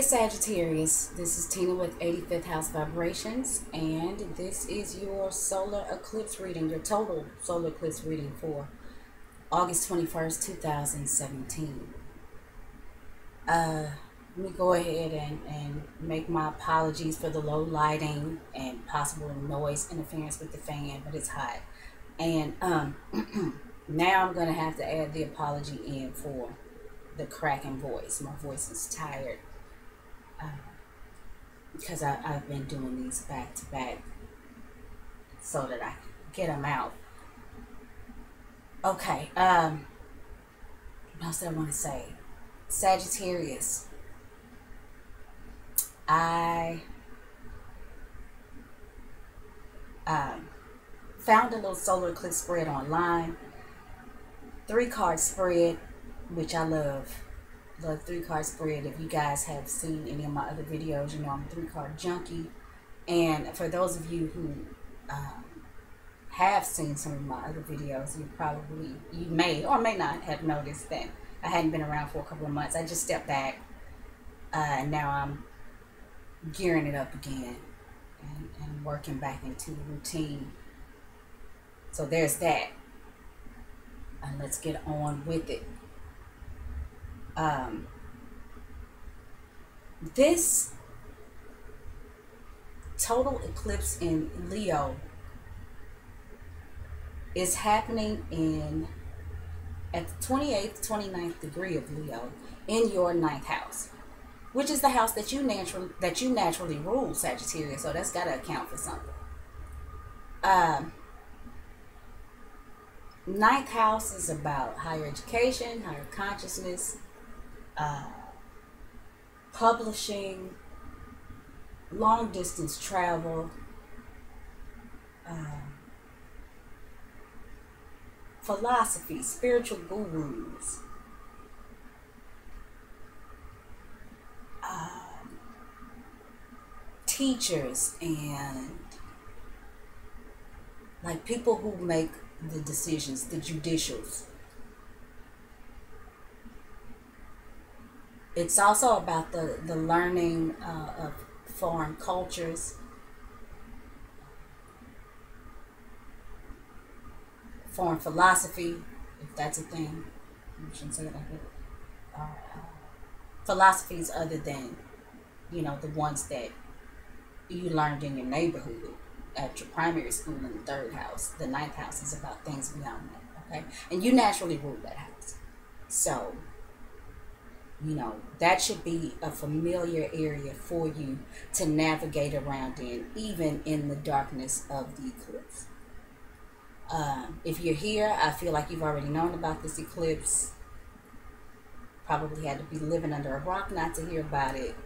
Sagittarius, this is Tina with 85th House Vibrations, and this is your solar eclipse reading, your total solar eclipse reading for August 21st, 2017. Let me go ahead and make my apologies for the low lighting and possible noise interference with the fan, but it's hot. And now I'm going to have to add the apology in for the cracking voice. My voice is tired. Because I've been doing these back to back so that I can get them out. Okay, what else did I want to say? Sagittarius. I found a little solar eclipse spread online. 3-card spread, which I love. The 3-card spread. If you guys have seen any of my other videos, you know I'm a 3-card junkie. And for those of you who have seen some of my other videos, you may or may not have noticed that I hadn't been around for a couple of months. I just stepped back, and now I'm gearing it up again and working back into the routine. So there's that. And let's get on with it. This total eclipse in Leo is happening at the 28th, 29th degree of Leo in your 9th house, which is the house that you naturally rule, Sagittarius. So that's got to account for something. 9th house is about higher education, higher consciousness, publishing, long distance travel, philosophy, spiritual gurus, teachers, and like people who make the decisions, the judicials. It's also about the learning of foreign cultures, foreign philosophy, if that's a thing. I shouldn't say it like that. Philosophies other than, you know, the ones that you learned in your neighborhood at your primary school in the 3rd house. The 9th house is about things beyond that, okay? And you naturally rule that house. So, you know, that should be a familiar area for you to navigate around in, even in the darkness of the eclipse. If you're here, I feel like you've already known about this eclipse. Probably had to be living under a rock not to hear about it.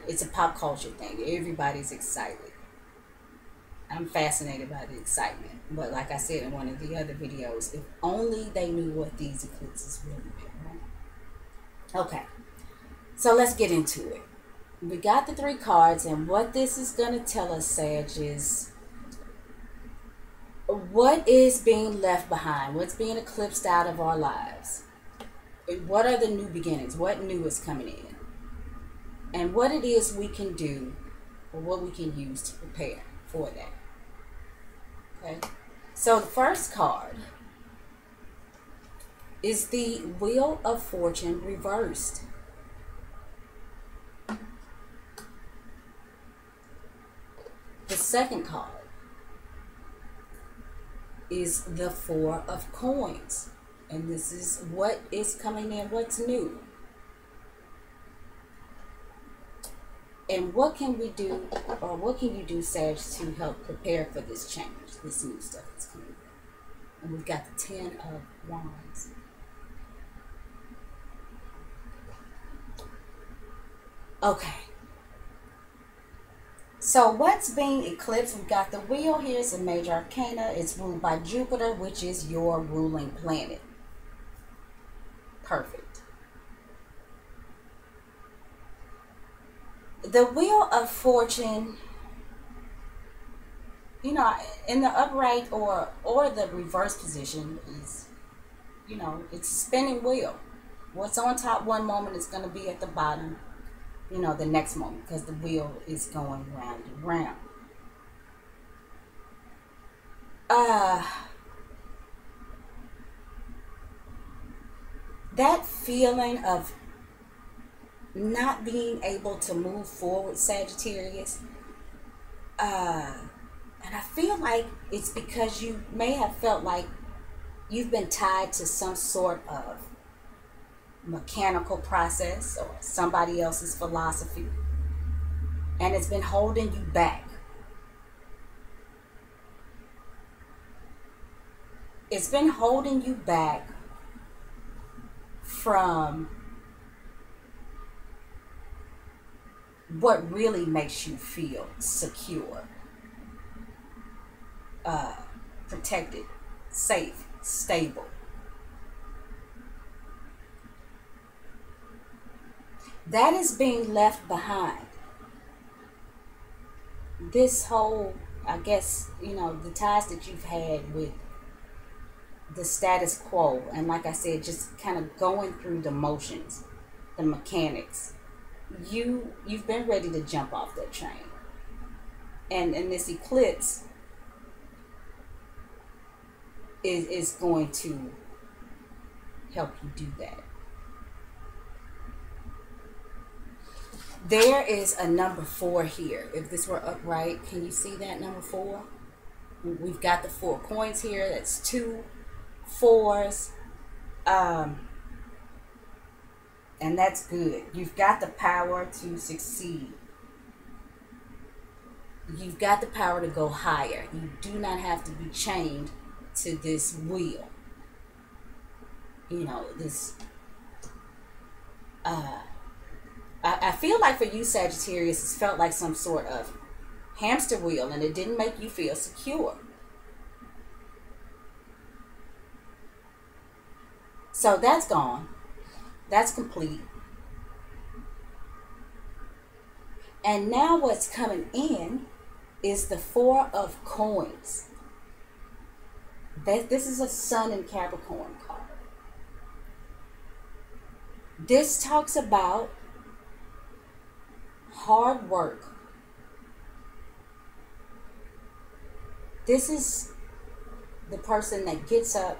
It's a pop culture thing. Everybody's excited. I'm fascinated by the excitement. But like I said in one of the other videos, if only they knew what these eclipses really meant, right? Okay, so let's get into it. We got the 3 cards, and what this is going to tell us, Sag, is what is being left behind, what's being eclipsed out of our lives. What are the new beginnings? What new is coming in? And what it is we can do, or what we can use to prepare for that. Okay, so the first card is the Wheel of Fortune reversed. The second card is the 4 of Coins. And this is what is coming in, what's new. And what can we do, or what can you do, Sag, to help prepare for this change, this new stuff that's coming in? And we've got the 10 of Wands. Okay. So what's being eclipsed? We've got the wheel here. It's a major arcana. It's ruled by Jupiter, which is your ruling planet. Perfect. The Wheel of Fortune, you know, in the upright or the reverse position is, you know, it's a spinning wheel. What's on top one moment is going to be at the bottom, you know, the next moment, because the wheel is going round and round. That feeling of not being able to move forward, Sagittarius, and I feel like it's because you may have felt like you've been tied to some sort of mechanical process or somebody else's philosophy, and it's been holding you back. It's been holding you back from what really makes you feel secure, protected, safe, stable. That is being left behind. This whole, I guess, you know, the ties that you've had with the status quo, and like I said, just kind of going through the motions, the mechanics. You've been ready to jump off that train. And this eclipse is going to help you do that. There is a number 4 here. If this were upright, can you see that number 4? We've got the 4 coins here. That's 2 4s. And that's good. You've got the power to succeed. You've got the power to go higher. You do not have to be chained to this wheel. You know, this... I feel like for you, Sagittarius, it's felt like some sort of hamster wheel, and it didn't make you feel secure. So that's gone. That's complete. And now what's coming in is the 4 of coins. This is a Sun in Capricorn card. This talks about hard work. This is the person that gets up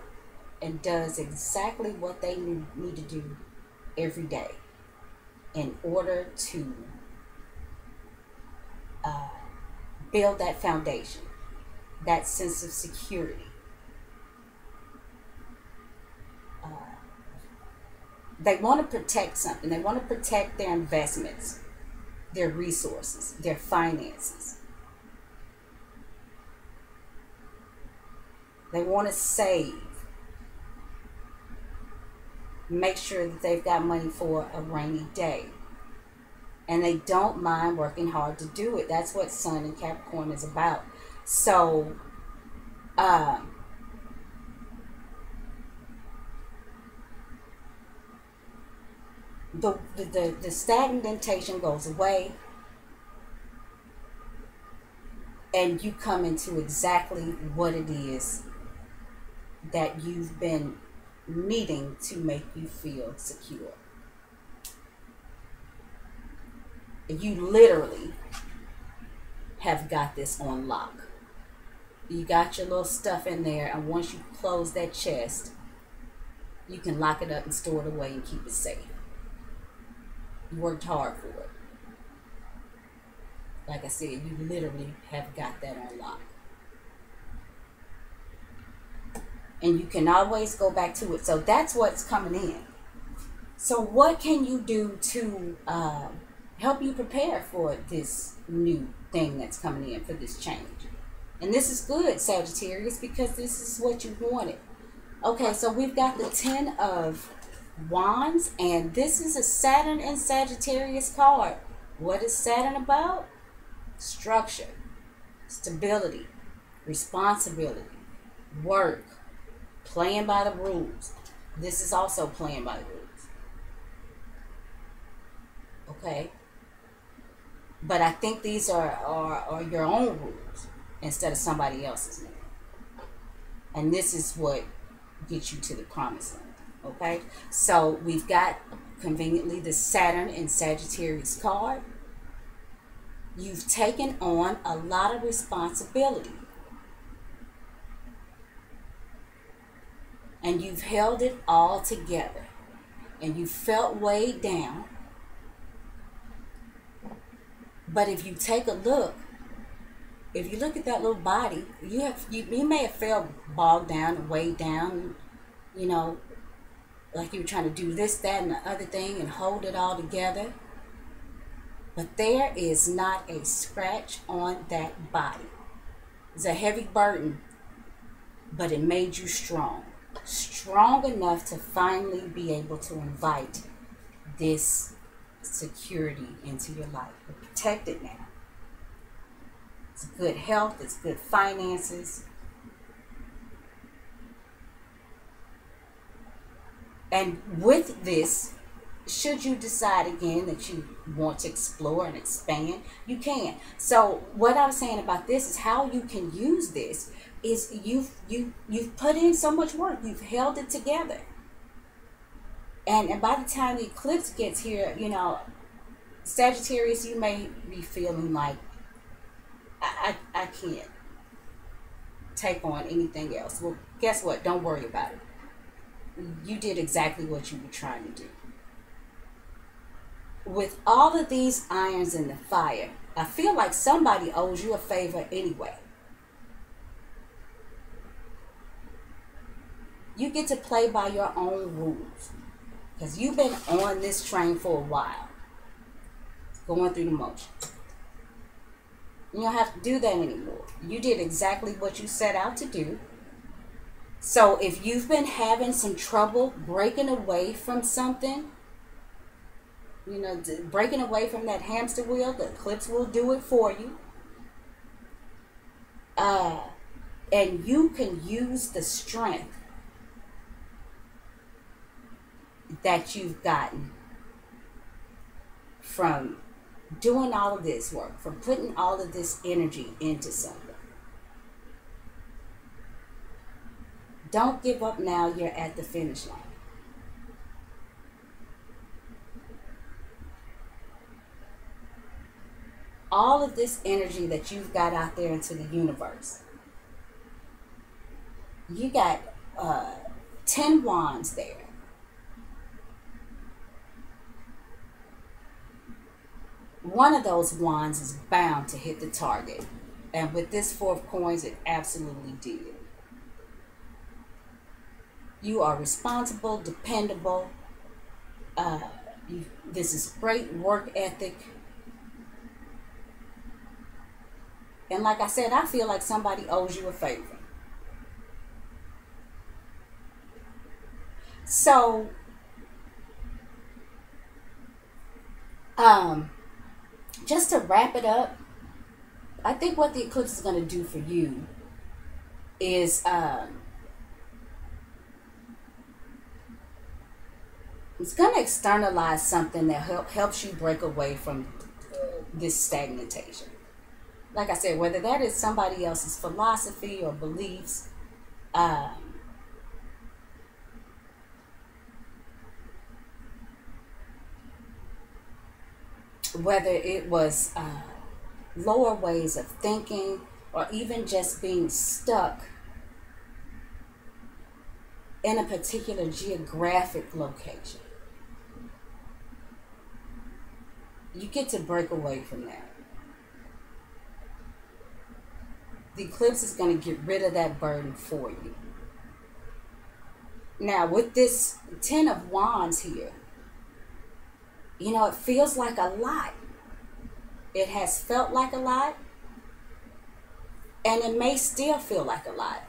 and does exactly what they need to do every day in order to build that foundation, that sense of security. They want to protect something. They want to protect their investments, their resources, their finances. They want to save. Make sure that they've got money for a rainy day. And they don't mind working hard to do it. That's what Sun in Capricorn is about. So, the stagnation goes away, and you come into exactly what it is that you've been needing to make you feel secure. You literally have got this on lock. You got your little stuff in there, and once you close that chest, you can lock it up and store it away and keep it safe. You worked hard for it. Like I said, you literally have got that on lock. And you can always go back to it. So that's what's coming in. So what can you do to help you prepare for this new thing that's coming in, for this change? And this is good, Sagittarius, because this is what you wanted. Okay, so we've got the 10 of Wands, and this is a Saturn and Sagittarius card. What is Saturn about? Structure, stability, responsibility, work, playing by the rules. This is also playing by the rules. Okay? But I think these are your own rules instead of somebody else's. And this is what gets you to the promised land. Okay, so we've got conveniently the Saturn and Sagittarius card. You've taken on a lot of responsibility and you've held it all together and you felt weighed down. But if you take a look, if you look at that little body, you may have felt bogged down and weighed down, you know, like you were trying to do this, that, and the other thing and hold it all together. But there is not a scratch on that body. It's a heavy burden, but it made you strong. Strong enough to finally be able to invite this security into your life. You're protected now. It's good health, it's good finances. And with this, should you decide again that you want to explore and expand, you can. So what I was saying about this is how you can use this is you've put in so much work, you've held it together. And by the time the eclipse gets here, you know, Sagittarius, you may be feeling like I can't take on anything else. Well, guess what? Don't worry about it. You did exactly what you were trying to do. With all of these irons in the fire, I feel like somebody owes you a favor anyway. You get to play by your own rules because you've been on this train for a while, going through the motions. You don't have to do that anymore. You did exactly what you set out to do. So if you've been having some trouble breaking away from something, you know, breaking away from that hamster wheel, the eclipse will do it for you. And you can use the strength that you've gotten from doing all of this work, from putting all of this energy into something. Don't give up now, you're at the finish line. All of this energy that you've got out there into the universe, you got 10 wands there. One of those wands is bound to hit the target. And with this 4 of coins, it absolutely did. You are responsible, dependable. This is great work ethic. And like I said, I feel like somebody owes you a favor. So, just to wrap it up, I think what the eclipse is going to do for you is it's going to externalize something that helps you break away from this stagnation. Like I said, whether that is somebody else's philosophy or beliefs, whether it was lower ways of thinking or even just being stuck in a particular geographic location. You get to break away from that. The eclipse is going to get rid of that burden for you. Now, with this 10 of Wands here, you know, it feels like a lot. It has felt like a lot. And it may still feel like a lot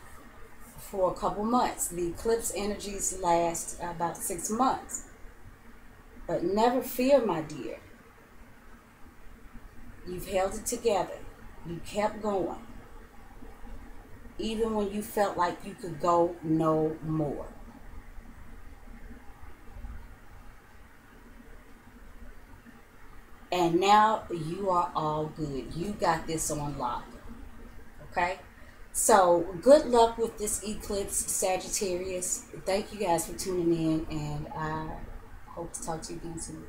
for a couple months. The eclipse energies last about 6 months. But never fear, my dear. You've held it together. You kept going. Even when you felt like you could go no more. And now you are all good. You got this on lock. Okay? So good luck with this eclipse, Sagittarius. Thank you guys for tuning in, and I hope to talk to you again soon.